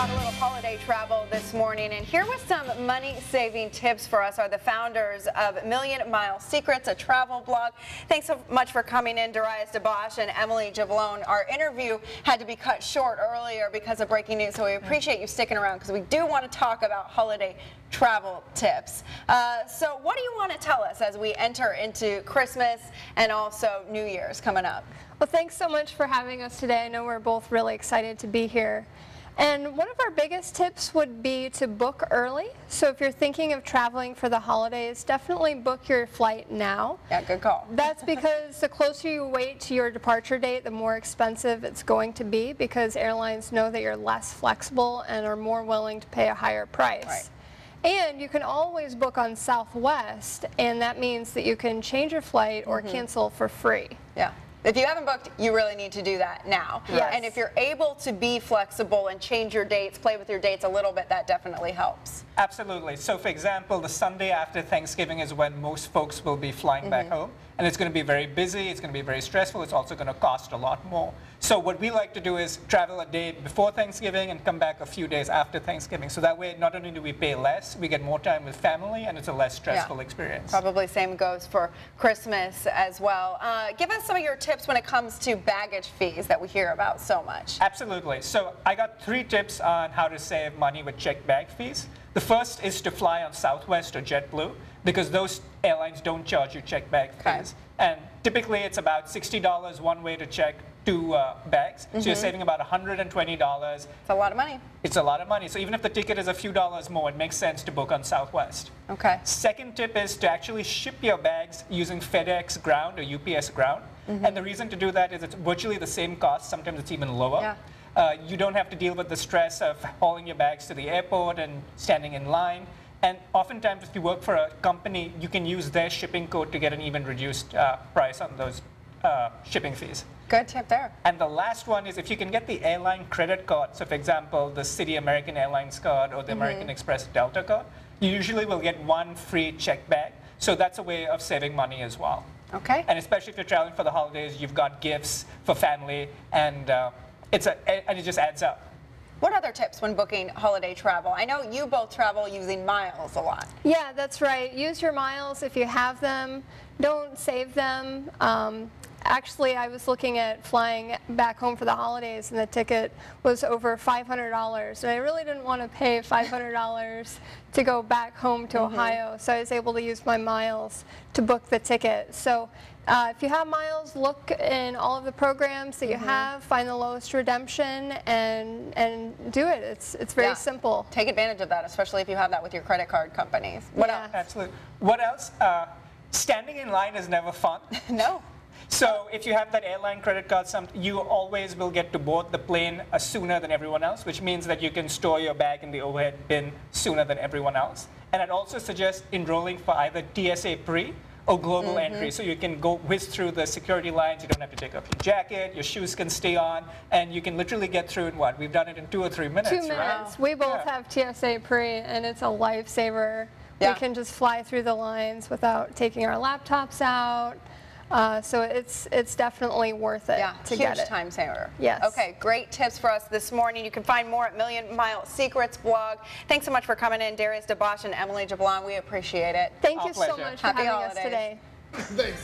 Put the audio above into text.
talk a little holiday travel this morning, and here with some money-saving tips for us are the founders of Million Mile Secrets, a travel blog. Thanks so much for coming in, Daraius and Emily. Our interview had to be cut short earlier because of breaking news, so we appreciate you sticking around because we do want to talk about holiday travel tips. So what do you want to tell us as we enter into Christmas and also New Year's coming up? Well, thanks so much for having us today. I know we're both really excited to be here. And one of our biggest tips would be to book early. So if you're thinking of traveling for the holidays, definitely book your flight now. Yeah, good call. That's because the closer you wait to your departure date, the more expensive it's going to be because airlines know that you're less flexible and are more willing to pay a higher price. Right. And you can always book on Southwest, and that means that you can change your flight or cancel for free. Yeah. If you haven't booked, you really need to do that now. Yes. And if you're able to be flexible and change your dates, play with your dates a little bit, that definitely helps. Absolutely. So for example, the Sunday after Thanksgiving is when most folks will be flying back home. And it's going to be very busy, it's going to be very stressful, it's also going to cost a lot more. So what we like to do is travel a day before Thanksgiving and come back a few days after Thanksgiving. So that way, not only do we pay less, we get more time with family, and it's a less stressful experience. Probably same goes for Christmas as well. Give us some of your tips when it comes to baggage fees that we hear about so much. Absolutely. So I got 3 tips on how to save money with checked bag fees. The first is to fly on Southwest or JetBlue, because those airlines don't charge you checked bag fees. And typically it's about $60 one way to check 2 bags. So you're saving about $120. It's a lot of money. It's a lot of money. So even if the ticket is a few dollars more, it makes sense to book on Southwest. Okay. Second tip is to actually ship your bags using Fedex Ground or UPS Ground. And the reason to do that is it's virtually the same cost. Sometimes it's even lower. Yeah. You don't have to deal with the stress of hauling your bags to the airport and standing in line. And oftentimes, if you work for a company, you can use their shipping code to get an even reduced price on those shipping fees. Good tip there. And the last one is if you can get the airline credit card, so for example, the Citi American Airlines card or the American Express Delta card, you usually will get 1 free checked bag. So that's a way of saving money as well. Okay. And especially if you're traveling for the holidays, you've got gifts for family, and it just adds up. What other tips when booking holiday travel? I know you both travel using miles a lot. Yeah, that's right. Use your miles if you have them. Don't save them. Actually, I was looking at flying back home for the holidays, and the ticket was over $500. And I really didn't want to pay $500 to go back home to Ohio, so I was able to use my miles to book the ticket. So if you have miles, look in all of the programs that you have, find the lowest redemption, and do it. It's very simple. Take advantage of that, especially if you have that with your credit card companies. What else? Absolutely. What else? Standing in line is never fun. No. So if you have that airline credit card, you always will get to board the plane sooner than everyone else, which means that you can store your bag in the overhead bin sooner than everyone else. And I'd also suggest enrolling for either TSA pre or global entry, so you can go whiz through the security lines. You don't have to take off your jacket, your shoes can stay on, and you can literally get through in what? We've done it in 2 or 3 minutes, 2 minutes. Right? We both have TSA pre, and it's a lifesaver. We can just fly through the lines without taking our laptops out. So it's definitely worth it to get it. Huge time saver. Yes. Okay, great tips for us this morning. You can find more at Million Mile Secrets blog. Thanks so much for coming in, Daraius and Emily. We appreciate it. Thank you so much for having us today. Thanks.